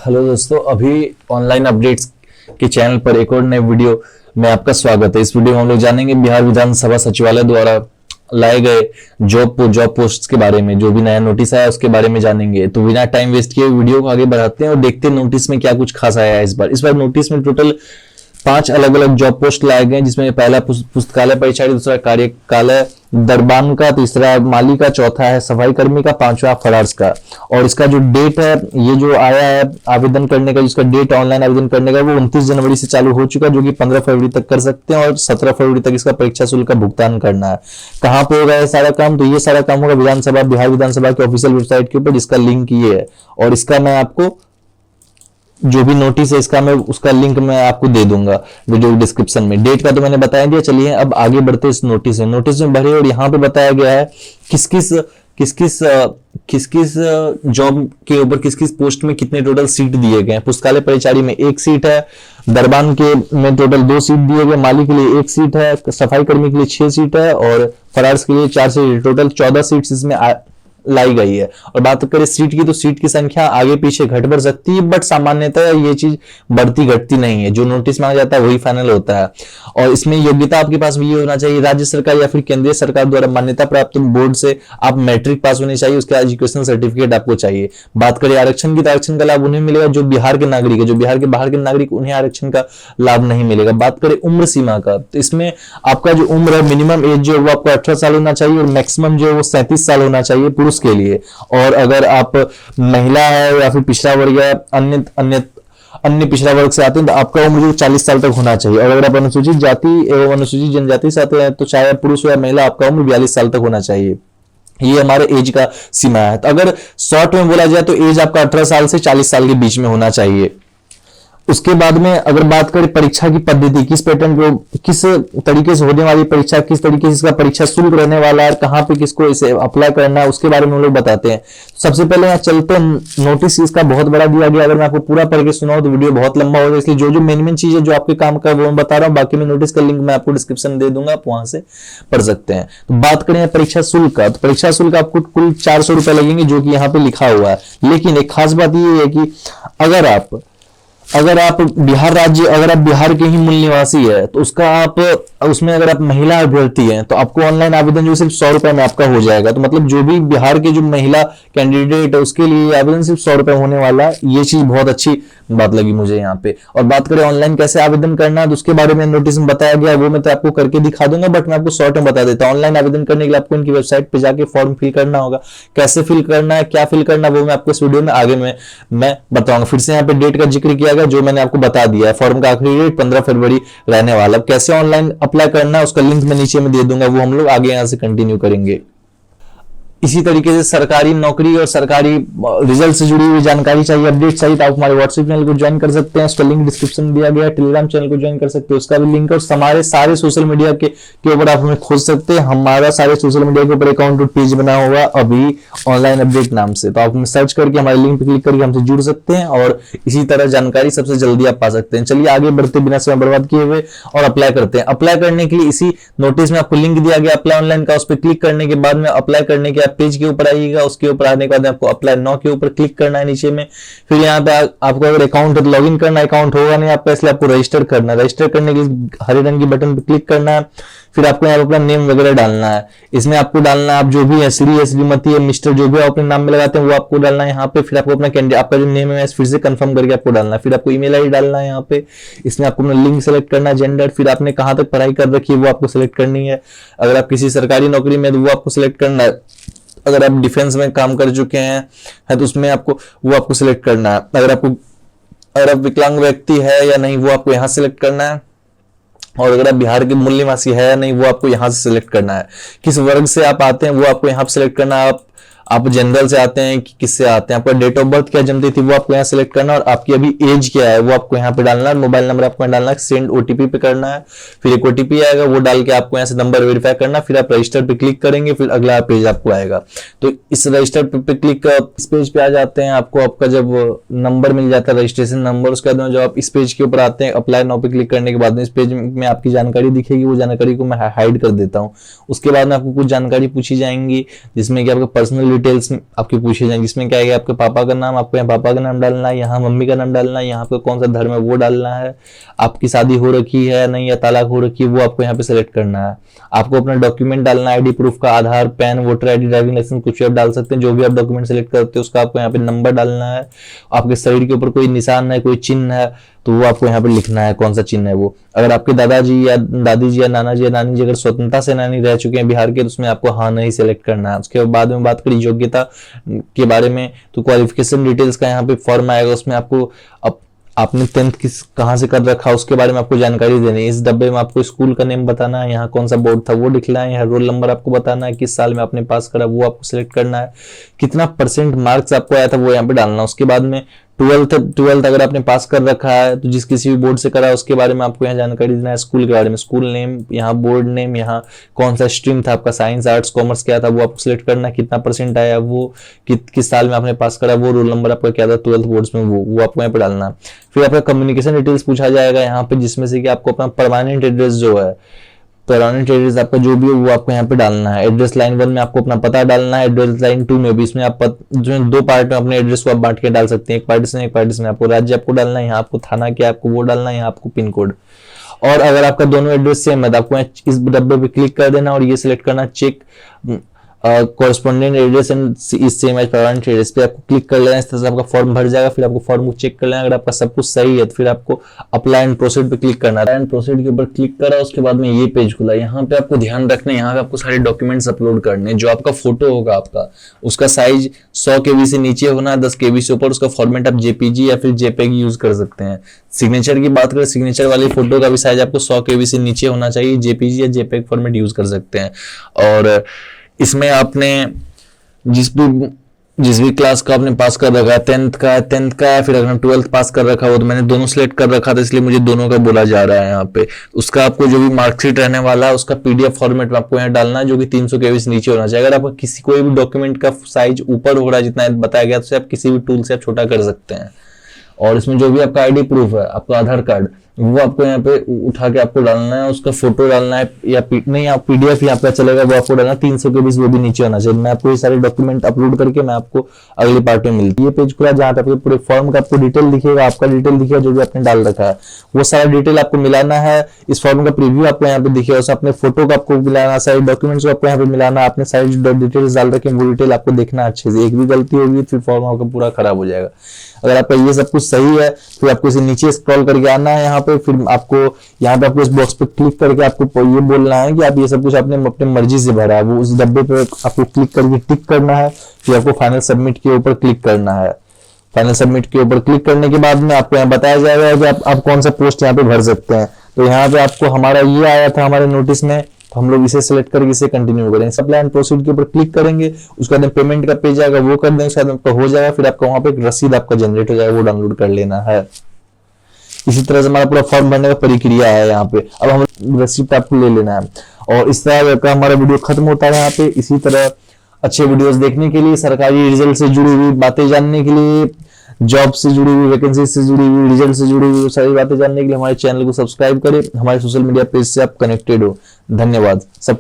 Hello दोस्तों, अभी online updates के चैनल पर एक और नए वीडियो में आपका स्वागत है। इस वीडियो में हम लोग जानेंगे बिहार विधानसभा सचिवालय द्वारा लाए गए जॉब पोस्ट के बारे में। जो भी नया नोटिस आया उसके बारे में जानेंगे। तो बिना टाइम वेस्ट किए वीडियो को आगे बढ़ाते हैं और देखते हैं नोटिस में क्या कुछ खास आया है। इस बार नोटिस में टोटल 5 अलग अलग जॉब पोस्ट लाए गए, जिसमें पहला पुस्तकालय परिचारी, दूसरा कार्यकालय दरबान का, तीसरा माली का, चौथा है सफाई कर्मी का, पांचवा फरार्स का। और इसका जो डेट है, ये जो आया है आवेदन करने का, जिसका डेट ऑनलाइन आवेदन करने का, वो 29 जनवरी से चालू हो चुका है, जो कि 15 फरवरी तक कर सकते हैं और 17 फरवरी तक इसका परीक्षा शुल्क का भुगतान करना है। कहाँ पे होगा ये सारा काम? तो ये सारा काम होगा बिहार विधानसभा के ऑफिशियल वेबसाइट के ऊपर, जिसका लिंक ये है। और इसका मैं आपको जो भी नोटिस है इसका मैं उसका लिंक मैं आपको दे दूंगा वीडियो डिस्क्रिप्शन में। डेट का तो मैंने बताया दिया। चलिए अब आगे बढ़ते इस नोटिस में बढ़े। और यहाँ पे बताया गया है किस किस जॉब के ऊपर किस किस पोस्ट में कितने टोटल सीट दिए गए हैं। पुस्तकालय परिचारी में 1 सीट है, दरबान के में टोटल 2 सीट दिए गए, माली के लिए 1 सीट है, सफाई कर्मी के लिए 6 सीट है और फरार्स के लिए 4 सीट, टोटल 14 सीट इसमें लाई गई है। और बात करें सीट की, तो सीट की संख्या आगे पीछे घट बढ़ सकती है, बट सामान्यतः ये चीज बढ़ती घटती नहीं है। जो नोटिस मांगा जाता है वही फाइनल होता है। और इसमें योग्यता आपके पास भी ये होना चाहिए, राज्य सरकार या फिर केंद्रीय सरकार द्वारा मान्यता प्राप्त बोर्ड से आप मैट्रिक पास होने चाहिए, उसका एजुकेशन सर्टिफिकेट आपको चाहिए। बात करें आरक्षण की, तो आरक्षण का लाभ उन्हें मिलेगा जो बिहार के नागरिक है। जो बिहार के बाहर के नागरिक, उन्हें आरक्षण का लाभ नहीं मिलेगा। बात करें उम्र सीमा का, तो इसमें आपका जो उम्र है, मिनिमम एज जो है वो आपको 18 साल होना चाहिए और मैक्सिमम जो है वो 37 साल होना चाहिए पुरुष के लिए। और अगर आप महिला है या फिर पिछड़ा वर्ग या अन्य पिछड़ा वर्ग से आते हैं तो आपका उम्र 40 साल तक होना चाहिए। और अगर आप अनुसूचित जाति एवं अनुसूचित जनजाति से आते हैं तो चाहे पुरुष हो या महिला, आपका उम्र 42 साल तक होना चाहिए। ये हमारे एज का सीमा है। तो अगर शॉर्ट में बोला जाए तो एज आपका 18 साल से 40 साल के बीच में होना चाहिए। उसके बाद में अगर बात करें परीक्षा की पद्धति, किस पैटर्न को, किस तरीके से होने वाली परीक्षा, किस तरीके से इसका परीक्षा शुल्क रहने वाला है, कहाँ पे किसको इसे अप्लाई करना है, उसके बारे में हम लोग बताते हैं। सबसे पहले यहाँ चलते हैं। नोटिस इसका बहुत बड़ा दिया गया। अगर मैं आपको पूरा पढ़ के सुनाऊं तो वीडियो बहुत लंबा होगा, इसलिए जो मेन चीज है जो आपके काम का वो मैं बता रहा हूँ। बाकी में नोटिस का लिंक मैं आपको डिस्क्रिप्शन दे दूंगा, आप वहां से पढ़ सकते हैं। तो बात करें परीक्षा शुल्क का, तो परीक्षा शुल्क आपको कुल 400 रुपए लगेंगे, जो कि यहाँ पे लिखा हुआ है। लेकिन एक खास बात ये है कि अगर आप बिहार के ही मूल निवासी है तो उसमें अगर आप महिला अभ्यर्थी हैं तो आपको ऑनलाइन आवेदन जो सिर्फ 100 रुपए में आपका हो जाएगा। तो मतलब जो भी बिहार के जो महिला कैंडिडेट है उसके लिए आवेदन सिर्फ 100 रुपए होने वाला है। ये चीज बहुत अच्छी बात लगी मुझे यहाँ पे। और बात करें ऑनलाइन कैसे आवेदन करना है, तो उसके बारे में नोटिस में बताया गया है, वो मैं तो आपको करके दिखा दूंगा, बट मैं आपको शॉर्ट में बता देता हूँ। ऑनलाइन आवेदन करने के लिए आपको इनकी वेबसाइट पे जाके फॉर्म फिल करना होगा। कैसे फिल करना है, क्या फिल करना है, वो मैं आपको इस वीडियो में आगे मैं बताऊंगा। फिर से यहाँ पे डेट का जिक्र किया गया जो मैंने आपको बता दिया है। फॉर्म का आखिरी डेट 15 फरवरी रहने वाला। कैसे ऑनलाइन अप्लाई करना है उसका लिंक मैं नीचे में दे दूंगा, वो हम लोग आगे यहाँ से कंटिन्यू करेंगे। इसी तरीके से सरकारी नौकरी और सरकारी रिजल्ट से जुड़ी हुई जानकारी चाहिए, अपडेट चाहिए, तो आप हमारे व्हाट्सएप चैनल को ज्वाइन कर सकते हैं। उसका लिंक डिस्क्रिप्शन में दिया गया है। टेलीग्राम चैनल को ज्वाइन कर सकते हैं, उसका भी लिंक है। और हमारे सारे सोशल मीडिया के ऊपर आप हमें खोज सकते हैं। हमारा सारे सोशल मीडिया के ऊपर अकाउंट और पेज बना हुआ अभी ऑनलाइन अपडेट नाम से, तो आप हमें सर्च करके हमारे लिंक पे क्लिक करके हमसे जुड़ सकते हैं और इसी तरह जानकारी सबसे जल्दी आप पा सकते हैं। चलिए आगे बढ़ते बिना समय बर्बाद किए हुए और अप्लाई करते हैं। अप्लाई करने के लिए इसी नोटिस में आपको लिंक दिया गया अप्लाई ऑनलाइन का, उस पर क्लिक करने के बाद में अप्लाई करने के पेज के ऊपर आइए। उसके ऊपर आने के बाद आपको अप्लाई नाउ के ऊपर क्लिक करना है नीचे में। फिर यहाँ पे आपको अगर अकाउंट है तो लॉगिन करना है, अकाउंट होगा नहीं आपका इसलिए आपको रजिस्टर करना है। रजिस्टर करने के लिए हरे रंग की बटन पे क्लिक करना है। फिर आपको यहाँ पे अपना नेम वगैरह डालना है। इसमें आपको डालना है आप जो भी है, श्री है, श्रीमती है, मिस्टर, जो भी अपने नाम में लगाते हैं वो आपको डालना है यहाँ पे। फिर आपको अपना कैंडिडेट आपका जो नेम है फिर से कंफर्म करके आपको डालना है। फिर आपको ईमेल आईडी डालना है यहाँ पे। इसमें आपको अपना लिंक सेलेक्ट करना है, जेंडर, फिर आपने कहाँ तक पढ़ाई कर रखी है वो आपको सिलेक्ट करनी है। अगर आप किसी सरकारी नौकरी में तो वो आपको सिलेक्ट करना है। अगर आप डिफेंस में काम कर चुके हैं तो उसमें वो आपको सिलेक्ट करना है। अगर आप विकलांग व्यक्ति है या नहीं वो आपको यहाँ सिलेक्ट करना है। और अगर आप बिहार के मूल निवासी है या नहीं वो आपको यहाँ से सिलेक्ट करना है। किस वर्ग से आप आते हैं वो आपको यहाँ पे सिलेक्ट करना है। आप जनरल से आते हैं कि किससे आते हैं, आपका डेट ऑफ बर्थ क्या जन्मतिथि थी वो आपको यहाँ सिलेक्ट करना है। और आपकी अभी एज क्या है वो आपको यहाँ पे डालना है। मोबाइल नंबर आपको यहाँ डालना है, सेंड ओटीपी पे करना है। फिर एक ओटीपी आएगा वो डाल के आपको यहाँ से नंबर वेरीफाई करना। फिर आप रजिस्टर पे क्लिक करेंगे, फिर अगला पेज आपको आएगा। तो इस रजिस्टर पे क्लिक इस पेज पे आ जाते हैं। आपको आपका जब नंबर मिल जाता है रजिस्ट्रेशन नंबर, उसके बाद जब आप इस पेज के ऊपर आते हैं अप्लाई नाउ पे क्लिक करने के बाद इस पेज में आपकी जानकारी दिखेगी। वो जानकारी को मैं हाइड कर देता हूँ। उसके बाद में आपको कुछ जानकारी पूछी जाएंगी जिसमें कि आपका पर्सनल डिटेल्स आपकी पूछी जाएंगी, जिसमें क्या है कि आपके पापा का नाम, आपको यहाँ पापा का नाम डालना है, यहाँ मम्मी का नाम डालना है, यहाँ पे कौन सा धर्म है वो डालना है, आपकी शादी हो रखी है नहीं या तलाक हो रखी है वो आपको यहाँ पे सेलेक्ट करना है, आपको अपना डॉक्यूमेंट डालना है, आईडी प्रूफ का, Aadhaar, PAN, voter ID, driving licence, कुछ भी आप डाल सकते हैं, जो भी आप डॉक्यूमेंट सेलेक्ट करते हो उसका आपको यहाँ पे नंबर डालना है, आपके शरीर के ऊपर कोई निशान है, कोई चिन्ह है तो वो आपको यहाँ पे लिखना है कौन सा चिन्ह है वो। अगर आपके दादाजी या दादी जी या नाना जी या नानी जी अगर स्वतंत्रता सेनानी रह चुके हैं बिहार के तो उसमें आपको हाँ नहीं सेलेक्ट करना है। उसके बाद में बात करें योग्यता के बारे में तो क्वालिफिकेशन डिटेल्स का यहाँ पे फॉर्म आएगा, उसमें आपको आपने 10th कहाँ से कर रखा उसके बारे में आपको जानकारी देनी है। इस डब्बे में आपको स्कूल का नेम बताना है, यहाँ कौन सा बोर्ड था वो लिखना है, यहाँ रोल नंबर आपको बताना है, किस साल में आपने पास करा वो आपको सिलेक्ट करना है, कितना % मार्क्स आपको आया था वो यहाँ पे डालना। उसके बाद में 12th अगर आपने पास कर रखा है तो जिस किसी भी बोर्ड से करा उसके बारे में आपको यहाँ जानकारी देना है, स्कूल के बारे में, स्कूल नेम, यहाँ बोर्ड नेम, यहाँ कौन सा स्ट्रीम था आपका, साइंस, आर्ट्स, कॉमर्स क्या था वो आपको सिलेक्ट करना है, कितना % आया वो, किस साल में आपने पास करा वो, रोल नंबर आपका क्या था 12th बोर्ड्स में वो आपको यहाँ पे डालना है। फिर आपका कम्युनिकेशन डिटेल्स पूछा जाएगा यहाँ पे, जिसमें से कि आपको अपना परमानेंट एड्रेस जो है, परमानेंट एड्रेस आपका जो भी है वो आपको यहाँ पे डालना है। एड्रेस लाइन 1 में आपको अपना पता डालना है, एड्रेस लाइन 2 में भी, इसमें आप जो 2 पार्ट में अपने एड्रेस को आप बांट के डाल सकते हैं, एक पार्टीशन आपको राज्य आपको डालना है, यहाँ आपको थाना क्या आपको वो डालना है, यहाँ आपको पिन कोड। और अगर आपका दोनों एड्रेस सेम है तो आपको इस डब्बे पे क्लिक कर देना और ये सिलेक्ट करना चेक कॉरेस्पॉन्डेंट एड्रेस एंड इस सेम एज परमानेंट एड्रेस पे आपको क्लिक कर लेना। इस तरह से आपका फॉर्म भर जाएगा। फिर आपको फॉर्म को चेक कर लेना, अगर आपका सब कुछ सही है तो फिर आपको अप्लाई एंड प्रोसीड पे क्लिक करना है। एंड प्रोसीड के ऊपर क्लिक करा, उसके बाद में ये पेज खुला। यहाँ पे आपको ध्यान रखना है, यहाँ पे आपको सारे डॉक्यूमेंट्स अपलोड करने। जो आपका फोटो होगा आपका, उसका साइज 100 KB से नीचे होना है, 10 KB से ऊपर। उसका फॉर्मेट आप JPG या फिर JPEG यूज कर सकते हैं। सिग्नेचर की बात करें, सिग्नेचर वाली फोटो का भी साइज आपको 100 KB से नीचे होना चाहिए, JPG या JPEG फॉर्मेट यूज कर सकते हैं। और इसमें आपने जिस भी क्लास का आपने पास कर रखा है, 10th का है, फिर अगर 12th पास कर रखा हो तो मैंने दोनों सिलेक्ट कर रखा था इसलिए मुझे दोनों का बोला जा रहा है यहाँ पे। उसका आपको जो भी मार्कशीट रहने वाला है उसका PDF फॉर्मेट में आपको यहाँ डालना है, जो कि 300 KB से नीचे होना चाहिए। अगर आपका कोई भी डॉक्यूमेंट का साइज ऊपर हो रहा है जितना बताया गया तो आप किसी भी टूल से आप छोटा कर सकते हैं। और इसमें जो भी आपका ID प्रूफ है, आपका आधार कार्ड, वो आपको यहाँ पे उठा के आपको डालना है, उसका फोटो डालना है या नहीं आप PDF यहाँ पे चलेगा वो आपको डालना, 300 KB वो भी नीचे होना चाहिए। मैं आपको ये सारे डॉक्यूमेंट अपलोड करके मैं आपको अगली पार्ट में मिलती है। ये पेज खुला जहाँ पे आपके पूरे फॉर्म का आपको डिटेल दिखेगा, आपका डिटेल दिखेगा, जो भी आपने डाल रखा है वो सारा डिटेल आपको मिलाना है। इस फॉर्म का प्रीव्यू आपको यहाँ पे दिखेगा, उसे अपने फोटो को आपको मिलाना, सारे डॉक्यूमेंट्स को आपको यहाँ पे मिलाना, आपने सारी डिटेल्स डाल रखे वो डिटेल आपको देखना अच्छे से। एक भी गलती होगी फिर फॉर्म आपका पूरा खराब हो जाएगा। अगर आपका ये सब कुछ सही है फिर आपको इसे नीचे स्क्रॉल करके आना है यहाँ पे, फिर आपको यहाँ पे आपको इस बॉक्स पे क्लिक करके आपको ये बोलना है कि आप ये सब कुछ आपने अपने मर्जी से भरा है, वो उस डब्बे पे आपको क्लिक करके टिक करना है। फिर आपको फाइनल सबमिट के ऊपर क्लिक करना है। फाइनल सबमिट के ऊपर क्लिक करने के बाद में आपको यहाँ बताया जाएगा कि आप कौन सा पोस्ट यहाँ पे भर सकते हैं। तो यहाँ पे आपको हमारा ये आया था हमारे नोटिस में, तो हम लोग इसे सिलेक्ट करके इसे कंटिन्यू करेंगे। अप्लाई एंड प्रोसीड के ऊपर क्लिक करेंगे, उसके बाद पेमेंट का पेज आएगा वो कर देंगे, उसके बाद आपका हो जाएगा। फिर आपका वहां पे एक रसीद आपका जनरेट हो जाएगा, वो डाउनलोड कर लेना है। इसी तरह से हमारा पूरा फॉर्म भरने का प्रक्रिया है यहाँ पे। अब हम रसीद आपको ले लेना है और इस तरह का हमारा वीडियो खत्म होता है यहाँ पे। इसी तरह अच्छे वीडियोस देखने के लिए, सरकारी रिजल्ट से जुड़ी हुई बातें जानने के लिए, जॉब से जुड़ी हुई, वैकेंसी से जुड़ी हुई, रिजल्ट से जुड़ी हुई सारी बातें जानने के लिए हमारे चैनल को सब्सक्राइब करें। हमारे सोशल मीडिया पेज से आप कनेक्टेड हो। धन्यवाद सब।